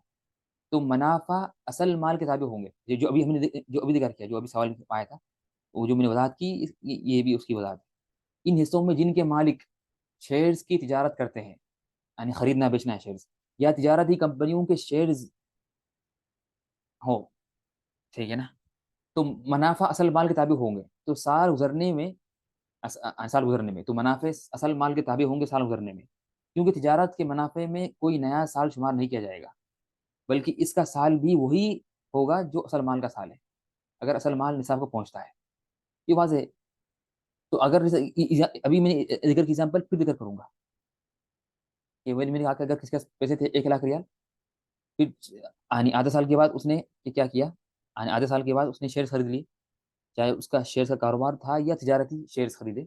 تو منافع اصل مال کے تابع ہوں گے. جو ابھی ذکر کیا جو ابھی سوال آیا تھا وہ جو میں نے وضاحت کی یہ بھی اس کی وضاحت ہے. ان حصوں میں جن کے مالک شیئرز کی تجارت کرتے ہیں یعنی خریدنا بیچنا ہے شیئرز یا تجارتی کمپنیوں کے شیئرز ہو. ٹھیک ہے نا. تو منافع اصل مال کے تابع ہوں گے. تو سال گزرنے میں تو منافع اصل مال کے تابع ہوں گے سال گزرنے میں. کیونکہ تجارت کے منافع میں کوئی نیا سال شمار نہیں کیا جائے گا بلکہ اس کا سال بھی وہی ہوگا جو اصل مال کا سال ہے اگر اصل مال نصاب کو پہنچتا ہے. یہ واضح ہے. تو اگر ابھی میں ذکر کی ایگزامپل پھر ذکر کروں گا کہ میں نے کہا کہ اگر کسی کے پیسے تھے 1 لاکھ ریال پھر آدھے سال کے بعد اس نے کیا کیا آدھے سال کے بعد اس نے شیئر خرید لی چاہے اس کا شیئر کا کاروبار تھا یا تجارتی شیئر خریدے.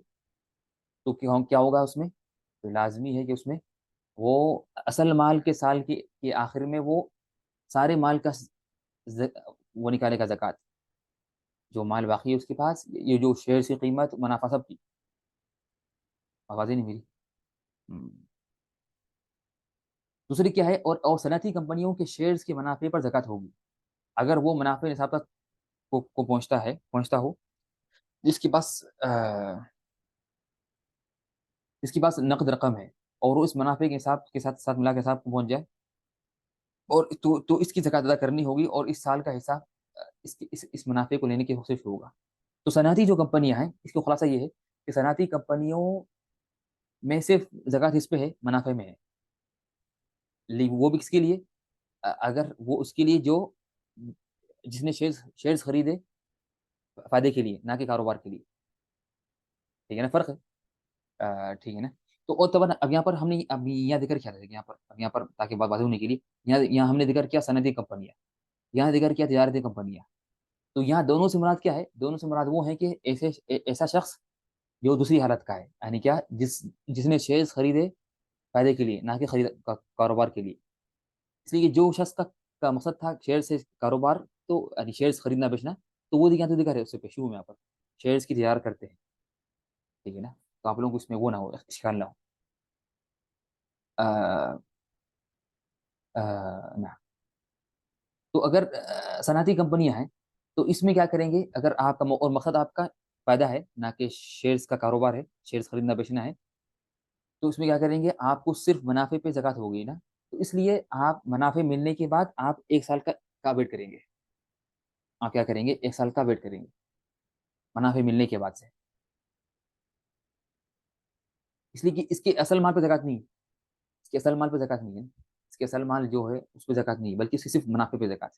تو کیا ہوگا اس میں؟ تو لازمی ہے کہ اس میں وہ اصل مال کے سال کے آخر میں وہ سارے مال کا وہ نکالے گا زکات. جو مال باقی ہے اس کے پاس یہ جو شیئر کی قیمت منافع سب کی. آواز ہی نہیں میری. دوسری کیا ہے اور صنعتی کمپنیوں کے شیئرز کے منافع پر زکات ہوگی اگر وہ منافع نصاب تک کو پہنچتا ہو جس کے پاس نقد رقم ہے اور وہ اس منافع کے حساب کے ساتھ ملا کے حساب کو پہنچ جائے اور تو اس کی زکات ادا کرنی ہوگی اور اس سال کا حساب اس منافع کو لینے کے حق سے شروع ہوگا. تو صنعتی جو کمپنیاں ہیں اس کو خلاصہ یہ ہے کہ صنعتی کمپنیوں میں صرف زکات اس پہ ہے منافع میں ہے. وہ بھی کس کے لیے؟ اگر وہ اس کے لیے جو جس نے شیئرز خریدے فائدے کے لیے نہ کہ کاروبار کے لیے. ٹھیک ہے نا. فرق ہے. ٹھیک ہے نا. تو اور طبعا اب یہاں پر ہم نے اب یہاں ذکر کیا تھا یہاں پر تاکہ بات واضح ہونے کے لیے یہاں ہم نے ذکر کیا صنعتی کمپنیاں یہاں ذکر کیا تجارتی کمپنیاں. تو یہاں دونوں سے مراد کیا ہے؟ دونوں سے مراد وہ ہے کہ ایسا شخص جو دوسری حالت کا ہے یعنی کیا جس نے شیئرز خریدے فائدے کے لیے نہ کہ کاروبار کے لیے. اس لیے کہ جو شخص کا مقصد تھا شیئر سے کاروبار تو یعنی شیئرز خریدنا بیچنا تو وہ یہاں تو دکھا رہے اس سے شروع میں یہاں پر شیئرز کی تجارت کرتے ہیں. ٹھیک ہے نا. تو آپ لوگوں کو اس میں وہ نہ ہو اشکال نہ ہو. نہ تو اگر صنعتی کمپنیاں ہیں تو اس میں کیا کریں گے اگر آپ کا اور مقصد آپ کا فائدہ ہے نہ کہ شیئرز کا کاروبار ہے شیئرز خریدنا بیچنا ہے تو اس میں کیا کریں گے آپ کو صرف منافع پہ زکات ہوگی نا. تو اس لیے آپ منافع ملنے کے بعد آپ 1 سال کا ویٹ کریں گے. آپ کیا کریں گے؟ 1 سال کا ویٹ کریں گے منافع ملنے کے بعد سے. اس لیے کہ اس کے اصل مال پہ زکات نہیں ہے. اس کے اصل مال پہ زکات نہیں ہے. اس کے اصل مال جو ہے اس پہ زکات نہیں ہے بلکہ اس کی صرف منافع پہ زکات ہے.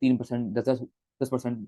3%, 10%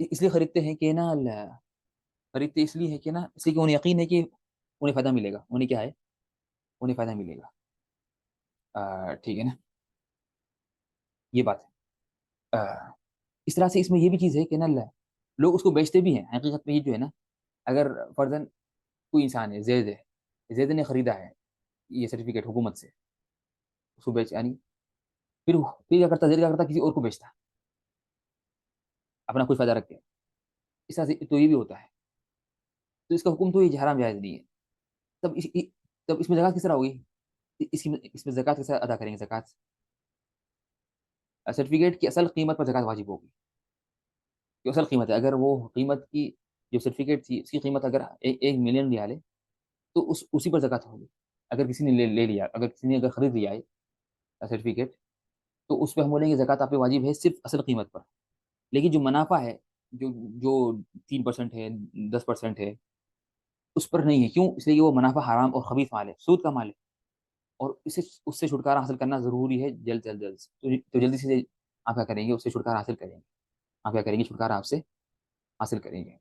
اس لیے خریدتے ہیں کہ نا خریدتے اس لیے ہے کہ نا، اس لیے کہ انہیں یقین ہے کہ انہیں فائدہ ملے گا، انہیں کیا ہے، انہیں فائدہ ملے گا۔ ٹھیک ہے نا، یہ بات ہے۔ اس طرح سے اس میں یہ بھی چیز ہے کہ نا لوگ اس کو بیچتے بھی ہیں حقیقت میں، یہ جو ہے نا، اگر فرضاً کوئی انسان ہے، زید ہے، زید نے خریدا ہے یہ سرٹیفکیٹ حکومت سے، اس کو بیچ یعنی پھر کیا کرتا، زید کیا کرتا، کسی اور کو بیچتا اپنا کوئی فائدہ رکھ کے، اس طرح سے تو یہ بھی ہوتا ہے۔ تو اس کا حکم تو یہ حرام جائز نہیں ہے۔ تب تب اس میں زکات کس طرح ہوگی، اس میں زکات کیسے ادا کریں گے؟ زکات سرٹیفکیٹ کی اصل قیمت پر زکات واجب ہوگی، جو اصل قیمت ہے، اگر وہ قیمت کی جو سرٹیفکیٹ تھی اس کی قیمت اگر 1 ملین ریال ہے، تو اسی پر زکات ہوگی۔ اگر کسی نے لے لیا، اگر کسی نے اگر خرید لیا ہے سرٹیفکیٹ، تو اس پہ ہم بولیں گے زکات آپ پہ واجب ہے صرف اصل قیمت پر۔ لیکن جو منافع ہے، جو جو 3% ہے، 10% ہے، اس پر نہیں ہے۔ کیوں؟ اس لیے کہ وہ منافع حرام اور خبیث مال ہے، سود کا مال ہے، اور اس سے چھٹکارا حاصل کرنا ضروری ہے جلد جلد جلد سے۔ تو جلدی سے آپ کیا کریں گے، اس سے چھٹکارا حاصل کریں گے، آپ کیا کریں گے، چھٹکارا آپ سے حاصل کریں گے،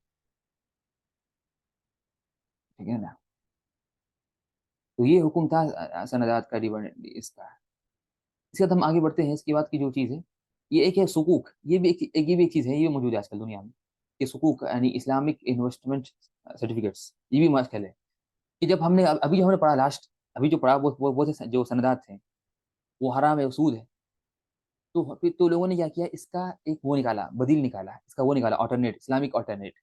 ٹھیک ہے نا۔ تو یہ حکم تھا سندات کا، ڈیویڈنڈ اس کا۔ اس کے بعد ہم آگے بڑھتے ہیں، اس کے بعد کی جو چیز ہے، یہ ایک ہے سکوک، یہ بھی ایک چیز ہے، یہ بھی موجود ہے آج کل دنیا میں، کہ سکوک یعنی اسلامک انویسٹمنٹ سرٹیفکیٹس، یہ بھی مشکل ہے کہ جب ہم نے ابھی جو ہم نے پڑھا لاسٹ، ابھی جو پڑھا وہ تھے جو سندات ہیں، وہ حرام ہے، وہ سود ہے۔ تو پھر تو لوگوں نے کیا کیا، اس کا ایک وہ نکالا، بدیل نکالا، اس کا وہ نکالا آلٹرنیٹ، اسلامک آلٹرنیٹ،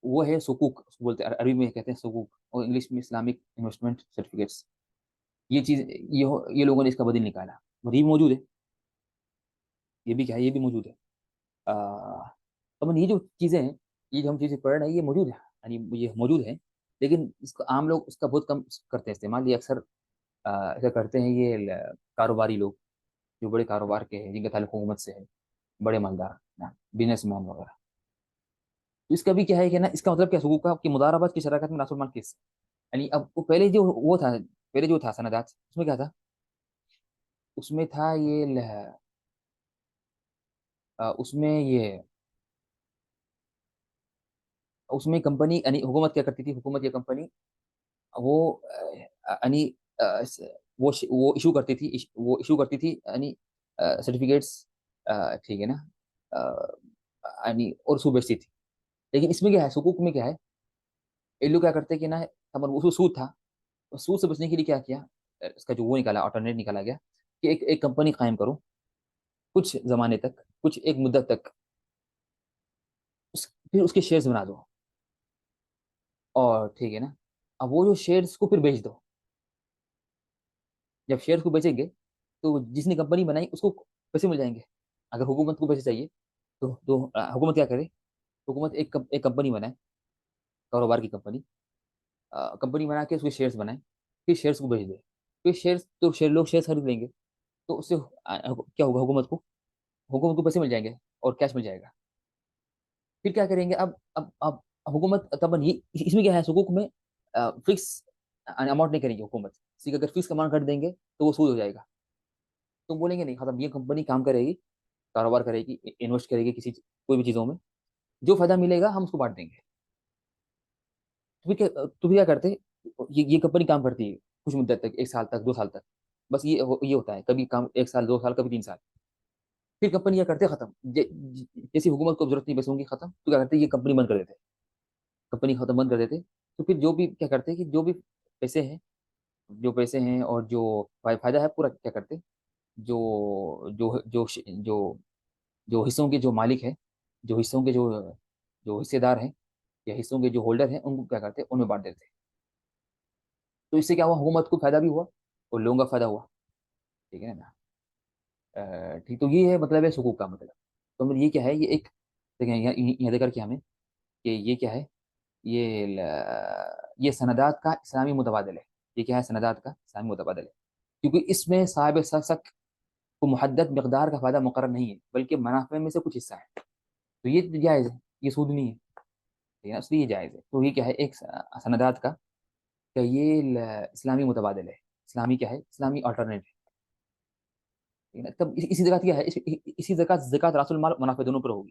وہ ہے سکوک، اس کو بولتے ہیں عربی میں کہتے ہیں سکوک، اور انگلش میں اسلامک انویسٹمنٹ سرٹیفکیٹس۔ یہ چیز یہ لوگوں نے اس کا بدیل نکالا، اور یہ بھی موجود ہے، یہ بھی کیا ہے، یہ بھی موجود ہے۔ تو یہ جو چیزیں ہیں، یہ جو ہم چیزیں پڑھ رہے ہیں، یہ موجود ہے، یعنی یہ موجود ہے، لیکن اس کو عام لوگ اس کا بہت کم کرتے ہیں استعمال۔ یہ اکثر ایسا کرتے ہیں یہ کاروباری لوگ، جو بڑے کاروبار کے ہیں، جن کا تعلق حکومت سے ہے، بڑے مالدار، بزنس مین وغیرہ۔ تو اس کا بھی کیا ہے کہ نا، اس کا مطلب کیا، حقوق کا، کہ مضاربت کی شراکت میں ناصر مال کیس، یعنی اب وہ پہلے جو وہ تھا، پہلے جو تھا سندات، اس میں کیا تھا، اس میں تھا یہ اس میں یہ، اس میں کمپنی یعنی حکومت کیا کرتی تھی، حکومت یا کمپنی، وہ یعنی وہ ایشو کرتی تھی، وہ ایشو کرتی تھی یعنی سرٹیفکیٹس، ٹھیک ہے نا، یعنی اور اس کو بیچتی تھی۔ لیکن اس میں کیا ہے، حقوق میں کیا ہے، یہ لوگ کیا کرتے ہیں کہ نا، اس کو سود تھا، سود سے بچنے کے لیے کیا کیا، اس کا جو وہ نکالا، آلٹرنیٹ نکالا گیا، کہ ایک کمپنی قائم کرو کچھ زمانے تک، کچھ ایک مدت تک، پھر اس کے شیئرز بنا دو، اور ٹھیک ہے نا، اب وہ جو شیئرز کو پھر بیچ دو۔ جب شیئرز کو بیچیں گے، تو جس نے کمپنی بنائی اس کو پیسے مل جائیں گے۔ اگر حکومت کو پیسے چاہیے، تو حکومت کیا کرے، حکومت ایک کمپنی بنائے، کاروبار کی کمپنی، کمپنی بنا کے اس کے شیئرز بنائے، پھر شیئرز کو بیچ دے، پھر شیئرز تو لوگ شیئرز خرید لیں گے، تو اس سے کیا ہوگا، حکومت کو پیسے مل جائیں گے، اور کیش مل جائے گا۔ پھر کیا کریں گے، اب حکومت طبعاً یہ اس میں کیا ہے، حقوق میں فکس اماؤنٹ نہیں کریں گے حکومت، اگر فکس اماؤنٹ کر دیں گے تو وہ سود ہو جائے گا۔ تو بولیں گے نہیں، ختم، یہ کمپنی کام کرے گی، کاروبار کرے گی، انویسٹ کرے گی کسی کوئی بھی چیزوں میں، جو فائدہ ملے گا ہم اس کو بانٹ دیں گے۔ تو پھر کیا کرتے، یہ کمپنی کام کرتی ہے کچھ مدت تک، 1 سال تک، 2 سال تک، بس یہ ہوتا ہے، کبھی کام 1 سال 2 سال، کبھی 3 سال، پھر کمپنی کیا کرتے ختم، جیسی حکومت کو ضرورت نہیں پیسوں کی، ختم، تو کیا کرتے یہ کمپنی بند کر دیتے، کمپنی ختم بند کر دیتے۔ تو پھر جو بھی کیا کرتے کہ جو بھی پیسے ہیں، اور جو فائدہ ہے پورا کیا کرتے، جو جو جو جو جو حصوں کے جو مالک ہیں، جو حصوں کے جو حصے دار ہیں، یا حصوں کے جو ہولڈر ہیں، ان کو کیا کرتے، ان میں بانٹ دیتے۔ تو اس سے کیا ہوا، حکومت کو فائدہ بھی ہوا، اور لوگوں کا فائدہ ہوا، ٹھیک ہے نا۔ ٹھیک، تو یہ ہے مطلب ہے حقوق کا مطلب۔ تو یہ کیا ہے، یہ ایک دیکھیں یہاں دیکھ کر کے ہمیں کہ یہ کیا ہے، یہ سندات کا اسلامی متبادل ہے۔ یہ کیا ہے، سندات کا اسلامی متبادل ہے، کیونکہ اس میں صاحب شک کو محدد مقدار کا فائدہ مقرر نہیں ہے، بلکہ منافع میں سے کچھ حصہ ہے، تو یہ جائز ہے، یہ سود نہیں ہے، ٹھیک ہے نا، اس لیے یہ جائز ہے۔ تو یہ کیا ہے، ایک سندات کا، کہ یہ اسلامی متبادل ہے، اسلامی کیا ہے، اسلامی آلٹرنیٹ ہے، ٹھیک ہے نا؟ تب اسی زکات کیا ہے، اسی زکات راس المال منافع دونوں پر ہوگی،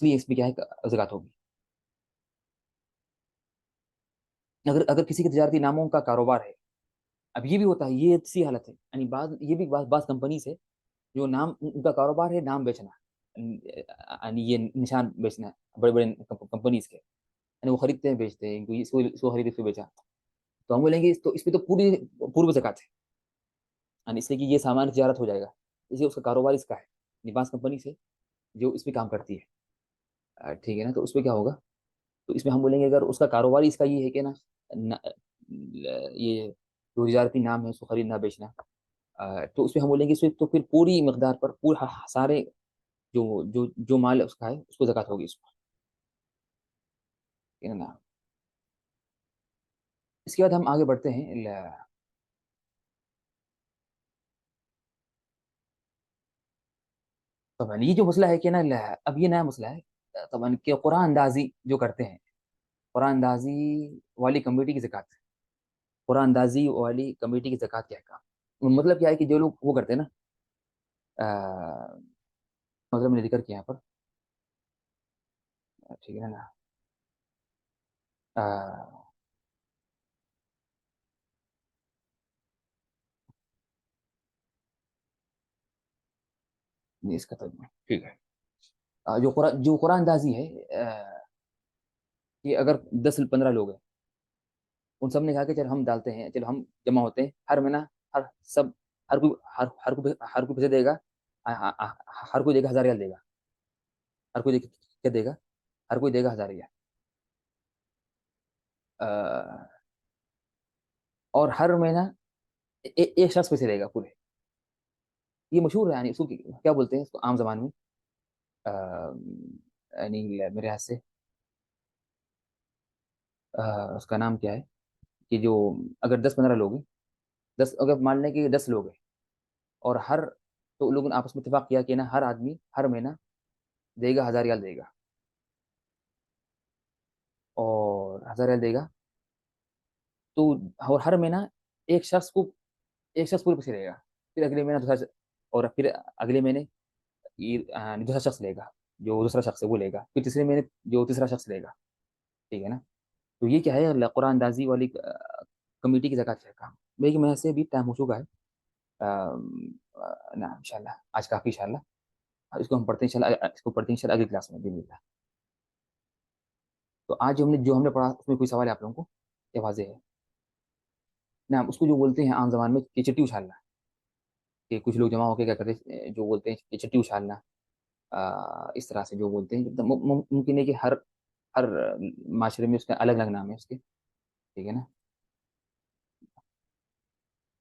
اس لیے اس پہ کیا ہے زکات ہوگی. اگر کسی کے تجارتی ناموں کا کاروبار ہے. اب یہ بھی ہوتا ہے، یہ سی حالت ہے یعنی یہ بھی بعض کمپنیز ہے جو نام ان کا کاروبار ہے نام بیچنا، یعنی یہ نشان بیچنا، بڑے بڑے کمپنیز کے یعنی وہ خریدتے ہیں بیچتے ہیں، اس کو خرید اس کو بیچا، تو ہم بولیں گے اس پہ تو پوری پورو زکات ہے، یعنی اس لیے کہ یہ سامان تجارت ہو جائے گا، اس لیے اس کا کاروبار اس کا ہے. لباس کمپنی سے جو اس پہ کام کرتی ہے، ٹھیک ہے نا، تو اس پہ کیا ہوگا، تو اس میں ہم بولیں گے اگر اس کا کاروبار اس کا یہ ہے کہ نا یہ جو تجارتی نام ہے اس کو خریدنا بیچنا، تو اس میں ہم بولیں گے اس میں تو پھر پوری مقدار پر پورا سارے جو مال اس کا ہے اس کو زکات ہوگی اس پر، ٹھیک ہے نا. اس کے بعد ہم آگے بڑھتے ہیں. طبعا یہ جو مسئلہ ہے کہ نا اب یہ نیا مسئلہ ہے طبعا کہ قرآن اندازی جو کرتے ہیں، قرآن اندازی والی کمیٹی کی زکات، قرآن اندازی والی کمیٹی کی زکات کیا ہے، مطلب کیا ہے کہ جو لوگ وہ کرتے ہیں نا، مطلب میں نے ذکر کیا یہاں پر، ٹھیک ہے نا، نہیں اس کا ترجمہ ٹھیک ہے. جو قرآن اندازی ہے، کہ اگر 10 15 لوگ ہیں، ان سب نے کہا کہ چل ہم ڈالتے ہیں، چل ہم جمع ہوتے ہیں ہر مہینہ، ہر سب ہر کوئی ہر کوئی پیسے دے گا، ہر کوئی دے گا 1000 ریال دے گا، ہر کوئی کیا دے گا، ہر کوئی دے گا 1000 ریال، اور ہر مہینہ ایک شخص پیسے دے گا پورے. یہ مشہور ہے یعنی اس کو کیا بولتے ہیں اس کو عام زبان میں، یعنی میرے ہاتھ سے اس کا نام کیا ہے، کہ جو اگر 10 15 لوگ ہیں، 10 اگر مان لیں کہ 10 لوگ ہیں اور تو لوگوں نے آپس میں اتفاق کیا کہ نا ہر آدمی ہر مہینہ دے گا 1000 ریال دے گا، اور 1000 ریال دے گا، تو اور ہر مہینہ ایک شخص کو ایک شخص پورے پیسے دے گا، پھر اگلے مہینہ اور پھر اگلے مہینے یہ دوسرا شخص لے گا، جو دوسرا شخص ہے وہ لے گا، پھر تیسرے مہینے جو تیسرا شخص لے گا، ٹھیک ہے نا. تو یہ کیا ہے قرآن اندازی والی کمیٹی کی زکات کا کام. لیکن میں سے بھی ٹائم ہو چکا ہے، نا انشاءاللہ آج کافی انشاءاللہ اس کو ہم پڑھتے ہیں انشاءاللہ، اس کو پڑھتے ہیں انشاءاللہ اگلی کلاس میں باذن اللہ. تو آج جو ہم نے پڑھا اس میں کوئی سوال ہے آپ لوگوں کو، یہ واضح ہے نا. اس کو جو بولتے ہیں عام زبان میں کہ چٹی اچھالنا، کہ کچھ لوگ جمع ہو کے کیا کرتے ہیں جو بولتے ہیں کہ چٹی اچھالنا، اس طرح سے جو بولتے ہیں ممکن ہے کہ ہر معاشرے میں اس کا الگ الگ نام ہے اس کے، ٹھیک ہے نا،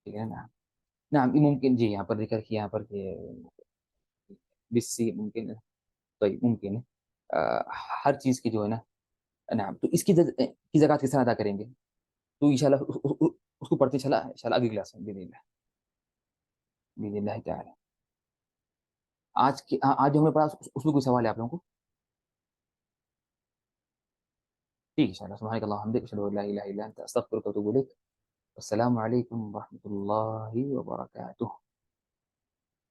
ٹھیک ہے نا. نعم ممکن جی یہاں پر ذکر کیا یہاں پر کہ بسی ممکن ہے، طيب ممکن ہے، ہر چیز کی جو ہے نا، نعم تو اس کی زکات کس طرح ادا کریں گے، تو انشاءاللہ اس کو پڑھتے چلا انشاءاللہ اگلی کلاس میں باذن اللہ، باذن اللہ تعالی. آج جو ہم نے پڑھا اس میں کوئی سوال ہے آپ لوگوں کو، ٹھیک ہے انشاءاللہ. سبحانك اللهم وبحمدك اشهد ان لا اله الا انت استغفرك واتوب اليك. السلام عليكم ورحمة الله وبركاته.